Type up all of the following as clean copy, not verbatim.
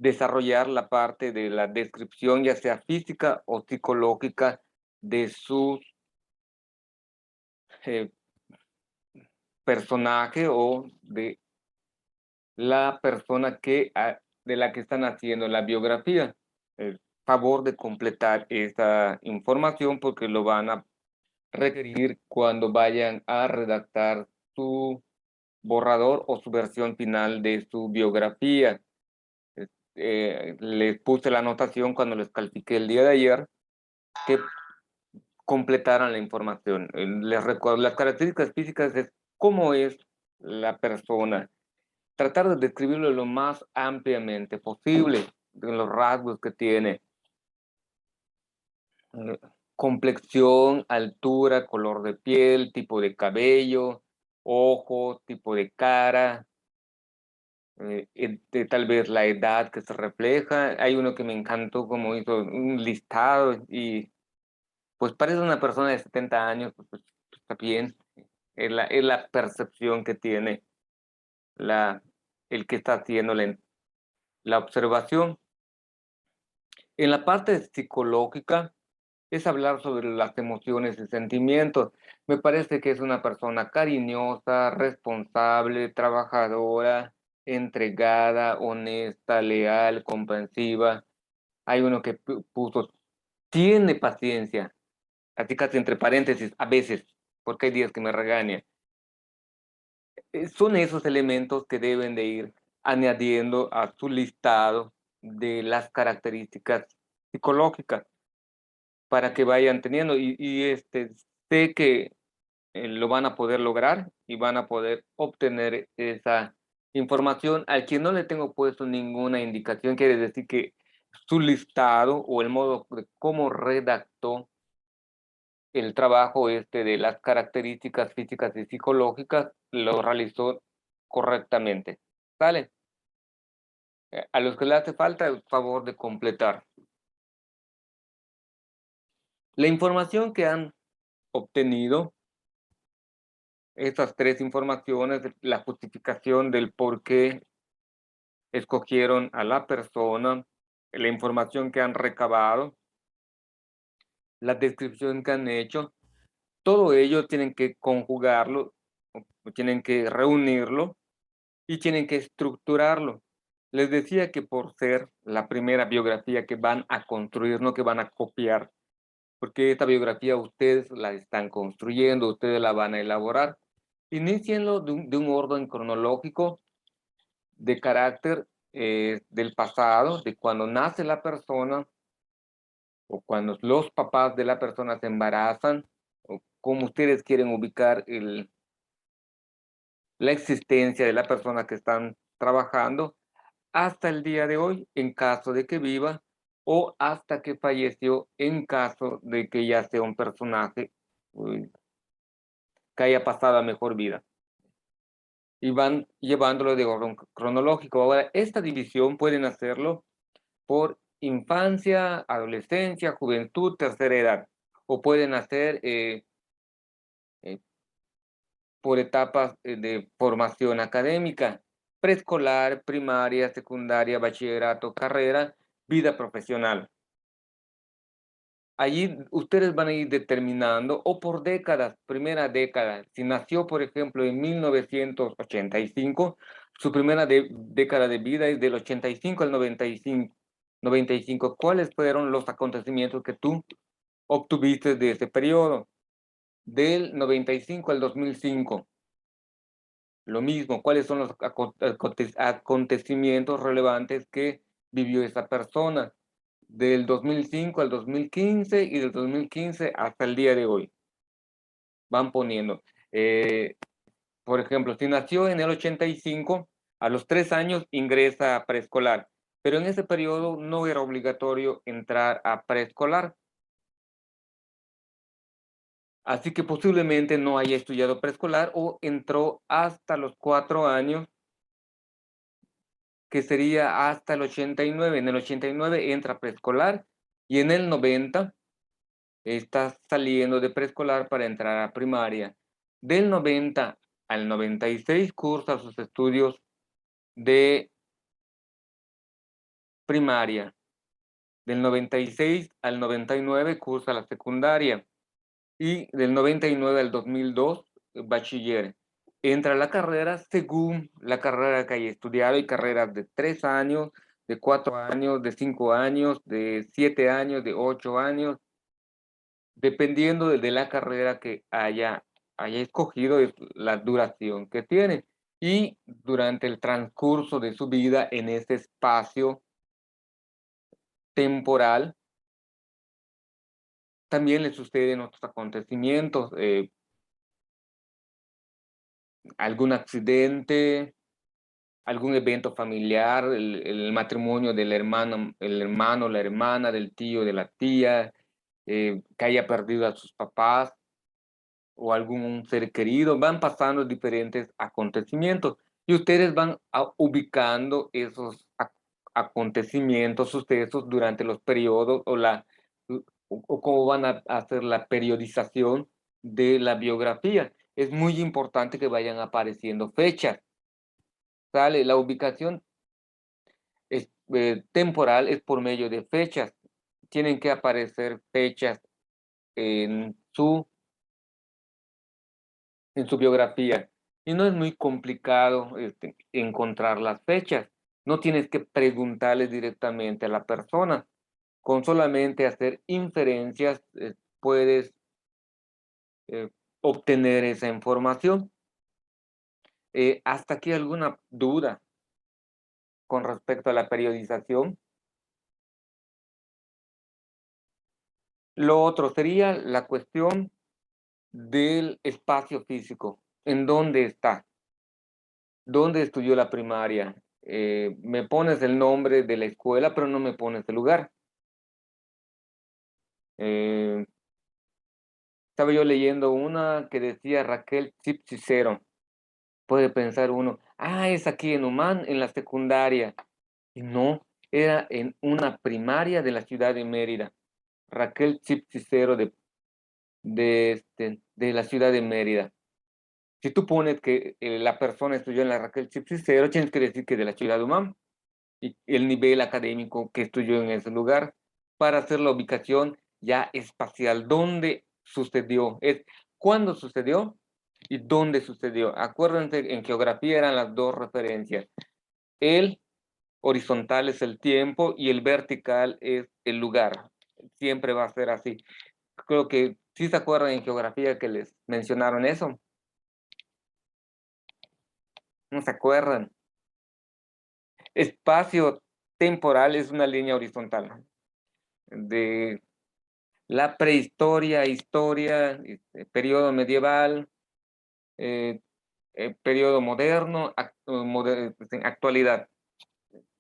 desarrollar la parte de la descripción, ya sea física o psicológica, de sus eh, personaje o de la persona de la que están haciendo la biografía. Favor de completar esta información porque lo van a requerir cuando vayan a redactar su borrador o su versión final de su biografía. Les puse la anotación cuando les califiqué el día de ayer que completaran la información. Les recuerdo, las características físicas es cómo es la persona. Tratar de describirlo lo más ampliamente posible, de los rasgos que tiene. eh, Complexión, altura, color de piel, tipo de cabello, ojos, tipo de cara, tal vez la edad que se refleja. Hay uno que me encantó como hizo un listado y pues parece una persona de 70 años, pues, está bien. Es la percepción que tiene la, el que está haciendo la observación. En la parte psicológica es hablar sobre las emociones y sentimientos. Me parece que es una persona cariñosa, responsable, trabajadora, entregada, honesta, leal, comprensiva. Hay uno que puso, tiene paciencia, así casi entre paréntesis, a veces, porque hay días que me regaña. Son esos elementos que deben de ir añadiendo a su listado de las características psicológicas para que vayan teniendo sé que lo van a poder lograr y van a poder obtener esa información. Al que no le tengo puesto ninguna indicación, quiere decir que su listado o el modo de cómo redactó el trabajo de las características físicas y psicológicas lo realizó correctamente. ¿Sale? A los que le hace falta, el favor de completar. La información que han obtenido, estas tres informaciones, la justificación del por qué escogieron a la persona, la información que han recabado, la descripción que han hecho, todo ello tienen que conjugarlo, o tienen que reunirlo y tienen que estructurarlo. Les decía que por ser la primera biografía que van a construir, no que van a copiar, porque esta biografía ustedes la están construyendo, ustedes la van a elaborar. Inicienlo de un orden cronológico de carácter del pasado, de cuando nace la persona o cuando los papás de la persona se embarazan, o cómo ustedes quieren ubicar la existencia de la persona que están trabajando hasta el día de hoy, en caso de que viva, o hasta que falleció, en caso de que ya sea un personaje que haya pasado a mejor vida. Y van llevándolo de orden cronológico. Ahora, esta división pueden hacerlo por infancia, adolescencia, juventud, tercera edad, o pueden hacer eh, por etapas de formación académica, preescolar, primaria, secundaria, bachillerato, carrera, vida profesional. Allí ustedes van a ir determinando, o por décadas, primera década, si nació, por ejemplo, en 1985, su primera década de vida es del 85 al 95. 95. ¿Cuáles fueron los acontecimientos que tú obtuviste de ese periodo? Del 95 al 2005. Lo mismo, ¿cuáles son los acontecimientos relevantes que vivió esa persona? Del 2005 al 2015 y del 2015 hasta el día de hoy. Van poniendo. Por ejemplo, si nació en el 85, a los 3 años ingresa a preescolar, pero en ese periodo no era obligatorio entrar a preescolar. Así que posiblemente no haya estudiado preescolar o entró hasta los 4 años, que sería hasta el 89. En el 89 entra a preescolar y en el 90 está saliendo de preescolar para entrar a primaria. Del 90 al 96 cursa sus estudios de primaria. Del 96 al 99 cursa la secundaria. Y del 99 al 2002, bachiller. Entra a la carrera según la carrera que haya estudiado. Hay carreras de 3 años, de 4 años, de 5 años, de 7 años, de 8 años. Dependiendo de la carrera que haya escogido, es la duración que tiene. Y durante el transcurso de su vida en ese espacio temporal, también le suceden otros acontecimientos, algún accidente, algún evento familiar, el matrimonio del hermano, la hermana, del tío, de la tía, que haya perdido a sus papás o algún ser querido, van pasando diferentes acontecimientos y ustedes van ubicando esos acontecimientos, sucesos durante los periodos o cómo van a hacer la periodización de la biografía. Es muy importante que vayan apareciendo fechas. ¿Sale? La ubicación temporal es por medio de fechas. Tienen que aparecer fechas en su biografía. Y no es muy complicado encontrar las fechas. No tienes que preguntarle directamente a la persona. Con solamente hacer inferencias puedes eh, obtener esa información. ¿Hasta aquí alguna duda con respecto a la periodización? Lo otro sería la cuestión del espacio físico. ¿En dónde está? ¿Dónde estudió la primaria? Me pones el nombre de la escuela, pero no me pones el lugar. Eh, Estaba yo leyendo una que decía Raquel Cipcicero. Puede pensar uno, es aquí en Humán, en la secundaria. Y no, era en una primaria de la ciudad de Mérida. Raquel Cipcicero de la ciudad de Mérida. Si tú pones que la persona estudió en la Raquel Cipcicero, tienes que decir que de la ciudad de Humán y el nivel académico que estudió en ese lugar para hacer la ubicación ya espacial. ¿Dónde sucedió? Es cuándo sucedió y dónde sucedió. Acuérdense, en geografía eran las dos referencias. El horizontal es el tiempo y el vertical es el lugar. Siempre va a ser así. Creo que sí se acuerdan en geografía que les mencionaron eso. ¿No se acuerdan? Espacio temporal es una línea horizontal de la prehistoria, historia, periodo medieval, periodo moderno, actualidad.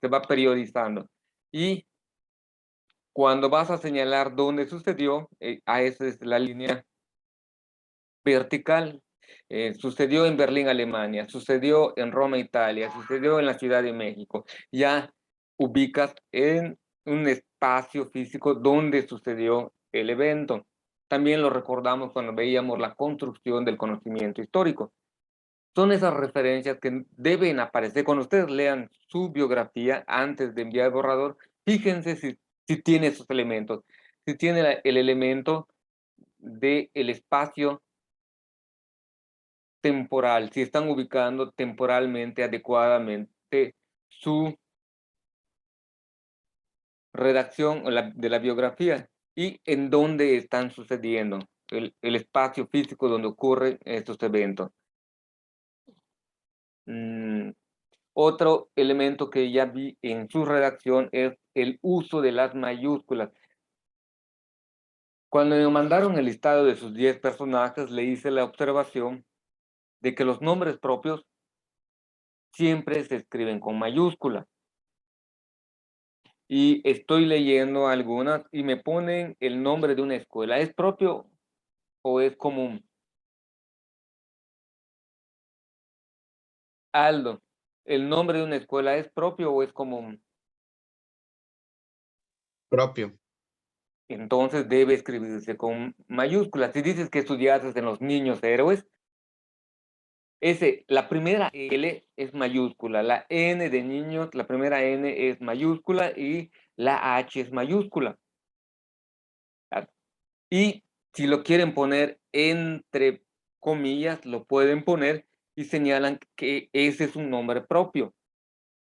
Se va periodizando. Y cuando vas a señalar dónde sucedió, a esa es la línea vertical. Sucedió en Berlín, Alemania, sucedió en Roma, Italia, sucedió en la Ciudad de México. Ya ubicas en un espacio físico donde sucedió el evento. También lo recordamos cuando veíamos la construcción del conocimiento histórico. Son esas referencias que deben aparecer. Cuando ustedes lean su biografía antes de enviar el borrador, fíjense si tiene esos elementos, si tiene el elemento del espacio temporal, si están ubicando temporalmente adecuadamente su redacción de la biografía y en dónde están sucediendo, el espacio físico donde ocurren estos eventos. Otro elemento que ya vi en su redacción es el uso de las mayúsculas. Cuando me mandaron el listado de sus 10 personajes, le hice la observación de que los nombres propios siempre se escriben con mayúscula. Y estoy leyendo algunas y me ponen el nombre de una escuela. ¿Es propio o es común? Aldo, ¿el nombre de una escuela es propio o es común? Propio. Entonces debe escribirse con mayúsculas. Si dices que estudiaste en los niños héroes, La primera L es mayúscula, la N de niños, la primera N es mayúscula y la H es mayúscula. Y si lo quieren poner entre comillas, lo pueden poner y señalan que ese es un nombre propio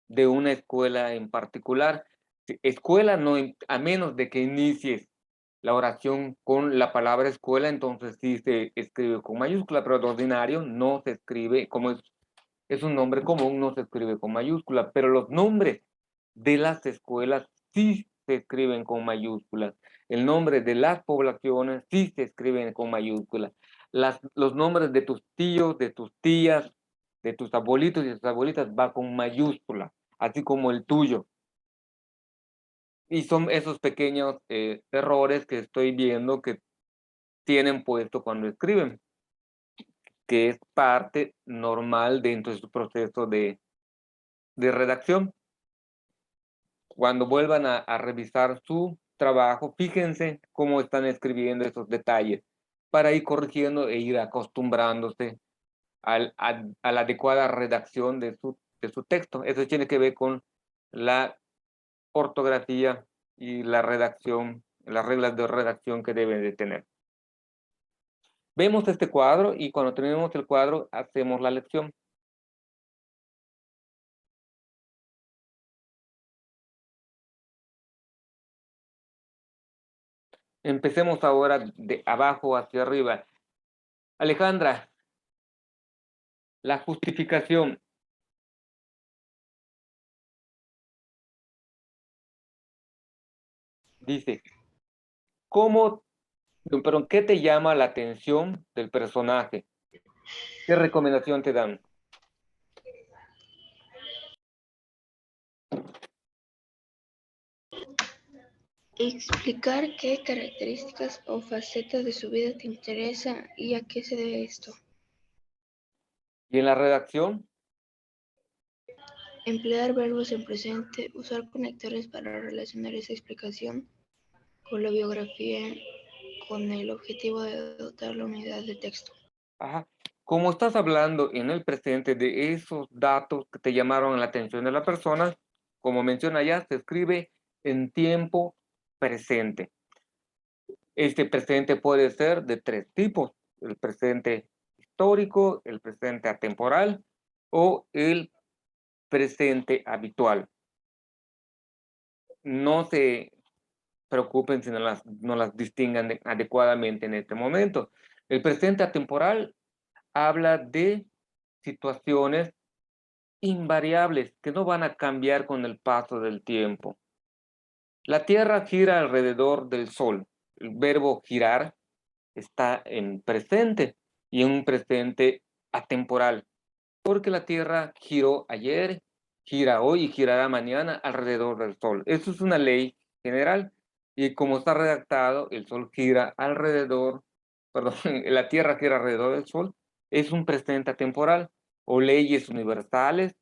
de una escuela en particular. Escuela no, a menos de que inicies la oración con la palabra escuela, entonces sí se escribe con mayúscula, pero de ordinario no se escribe, como es un nombre común, no se escribe con mayúscula, pero los nombres de las escuelas sí se escriben con mayúsculas. El nombre de las poblaciones sí se escriben con mayúsculas. Los nombres de tus tíos, de tus tías, de tus abuelitos y tus abuelitas va con mayúscula, así como el tuyo. Y son esos pequeños errores que estoy viendo que tienen puesto cuando escriben, que es parte normal dentro de su proceso de redacción. Cuando vuelvan a revisar su trabajo, fíjense cómo están escribiendo esos detalles para ir corrigiendo e ir acostumbrándose a la adecuada redacción de su texto. Eso tiene que ver con la ortografía y la redacción, las reglas de redacción que deben de tener. Vemos este cuadro y cuando terminemos el cuadro hacemos la lección. Empecemos ahora de abajo hacia arriba. Alejandra, la justificación. Dice, ¿qué te llama la atención del personaje? ¿Qué recomendación te dan? Explicar qué características o facetas de su vida te interesa y a qué se debe esto. ¿Y en la redacción? Emplear verbos en presente, usar conectores para relacionar esa explicación con la biografía con el objetivo de dotar la unidad de texto. Ajá. Como estás hablando en el presente de esos datos que te llamaron la atención de la persona, como menciona ya, se escribe en tiempo presente. Este presente puede ser de tres tipos: el presente histórico, el presente atemporal o el presente habitual. No se preocupen si no las distingan adecuadamente en este momento. El presente atemporal habla de situaciones invariables que no van a cambiar con el paso del tiempo. La Tierra gira alrededor del Sol. El verbo girar está en presente y en un presente atemporal, porque la Tierra giró ayer, gira hoy y girará mañana alrededor del Sol. Eso es una ley general y como está redactado, el Sol gira alrededor, perdón, la Tierra gira alrededor del Sol, es un presente atemporal o leyes universales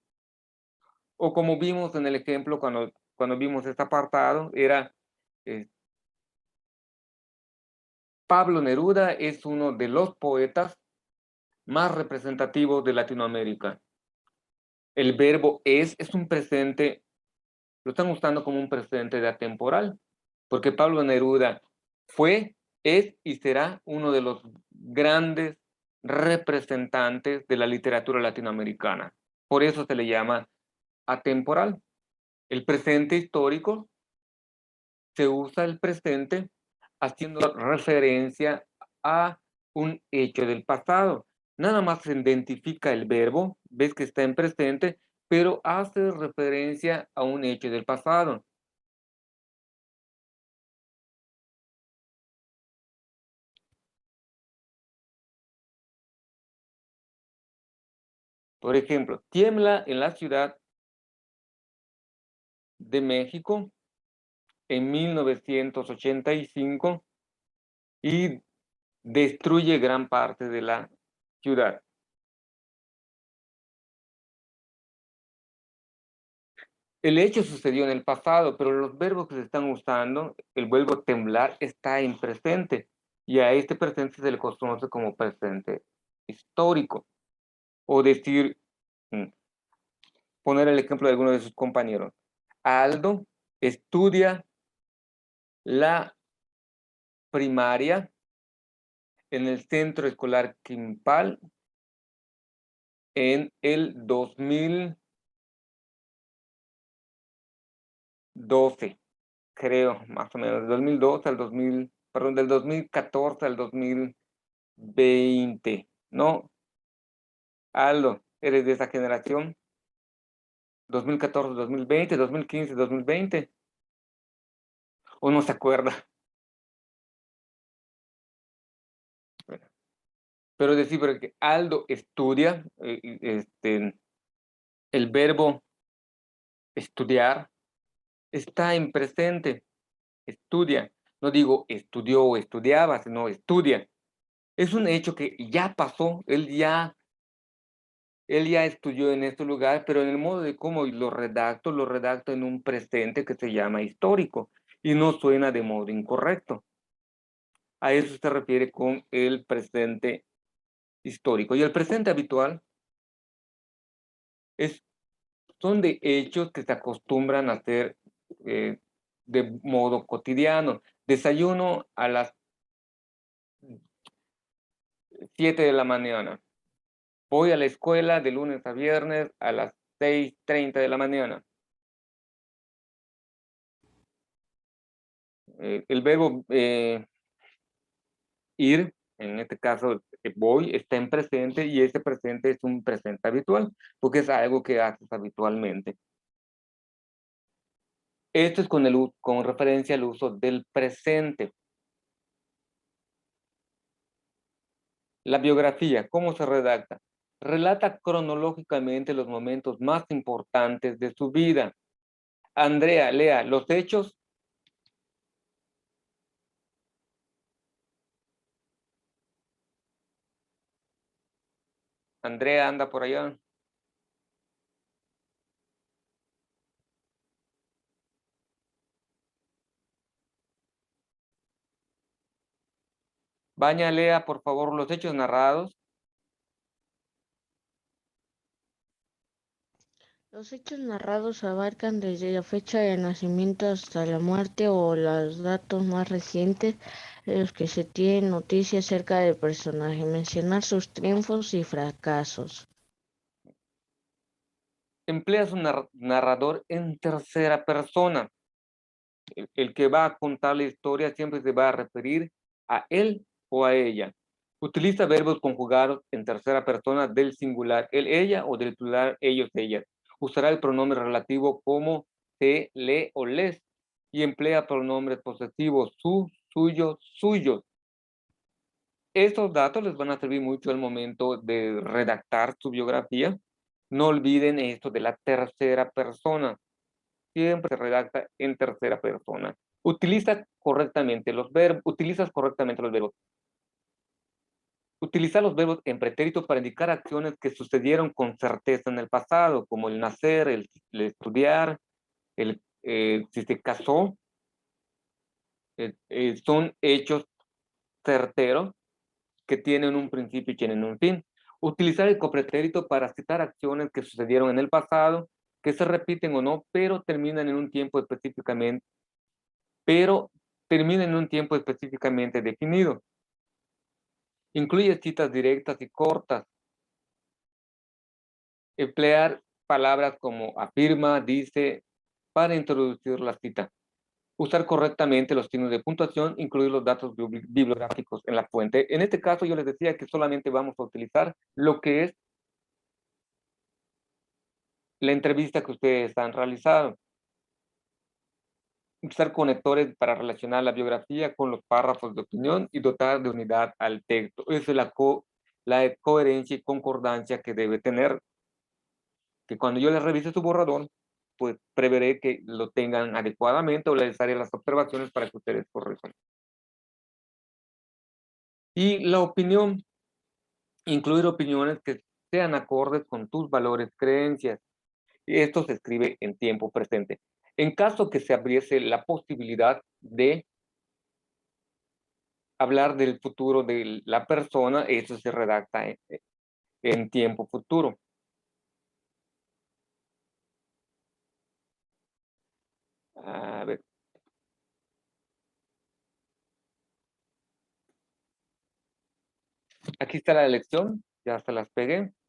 o como vimos en el ejemplo cuando vimos este apartado, era Pablo Neruda es uno de los poetas más representativos de Latinoamérica. El verbo es un presente, lo están usando como un presente de atemporal, porque Pablo Neruda fue, es y será uno de los grandes representantes de la literatura latinoamericana. Por eso se le llama atemporal. El presente histórico se usa el presente haciendo referencia a un hecho del pasado. Nada más se identifica el verbo, ves que está en presente, pero hace referencia a un hecho del pasado. Por ejemplo, tiembla en la Ciudad de México en 1985 y destruye gran parte de la ciudad. El hecho sucedió en el pasado, pero los verbos que se están usando, el verbo temblar está en presente y a este presente se le conoce como presente histórico. O decir, poner el ejemplo de alguno de sus compañeros. Aldo estudia la primaria en el centro escolar Quimpal en el 2012, creo, más o menos, del 2012 al 2000, perdón, del 2014 al 2020, ¿no? Aldo, ¿eres de esa generación? 2014, 2020, 2015, 2020, ¿o no se acuerda? Pero decir, porque Aldo estudia, el verbo estudiar está en presente, estudia. No digo estudió o estudiaba, sino estudia. Es un hecho que ya pasó, él ya estudió en este lugar, pero en el modo de cómo lo redacto en un presente que se llama histórico y no suena de modo incorrecto. A eso se refiere con el presente histórico. Y el presente habitual son de hechos que se acostumbran a hacer de modo cotidiano. Desayuno a las 7 de la mañana. Voy a la escuela de lunes a viernes a las 6:30 de la mañana. El verbo ir, en este caso voy, está en presente y ese presente es un presente habitual, porque es algo que haces habitualmente. Esto es con referencia al uso del presente. La biografía, ¿cómo se redacta? Relata cronológicamente los momentos más importantes de su vida. Andrea, lea, los hechos. Andrea anda por allá. Baña, lea, por favor, los hechos narrados. Los hechos narrados abarcan desde la fecha de nacimiento hasta la muerte o los datos más recientes de los que se tiene noticia acerca del personaje, mencionar sus triunfos y fracasos. Empleas un narrador en tercera persona. El que va a contar la historia siempre se va a referir a él o a ella. Utiliza verbos conjugados en tercera persona del singular, él, ella, o del plural, ellos, ellas. Usará el pronombre relativo como se, le o les, y emplea pronombres posesivos su, suyo, suyos. Estos datos les van a servir mucho al momento de redactar su biografía. No olviden esto de la tercera persona. Siempre se redacta en tercera persona. Utilizas correctamente los verbos. Utiliza los verbos en pretérito para indicar acciones que sucedieron con certeza en el pasado, como el nacer, el estudiar, si se casó. Son hechos certeros que tienen un principio y tienen un fin. Utilizar el copretérito para citar acciones que sucedieron en el pasado, que se repiten o no, pero terminan en un tiempo específicamente definido. Incluye citas directas y cortas. Emplear palabras como afirma, dice, para introducir la cita. Usar correctamente los signos de puntuación, incluir los datos bibliográficos en la fuente. En este caso yo les decía que solamente vamos a utilizar lo que es la entrevista que ustedes han realizado. Usar conectores para relacionar la biografía con los párrafos de opinión y dotar de unidad al texto. Esa es la coherencia y concordancia que debe tener, que cuando yo les revise su borrador, pues preveré que lo tengan adecuadamente o les haré las observaciones para que ustedes corrijan. Y la opinión, incluir opiniones que sean acordes con tus valores, creencias. Y esto se escribe en tiempo presente. En caso que se abriese la posibilidad de hablar del futuro de la persona, eso se redacta en tiempo futuro. A ver. Aquí está la lección, ya se las pegué.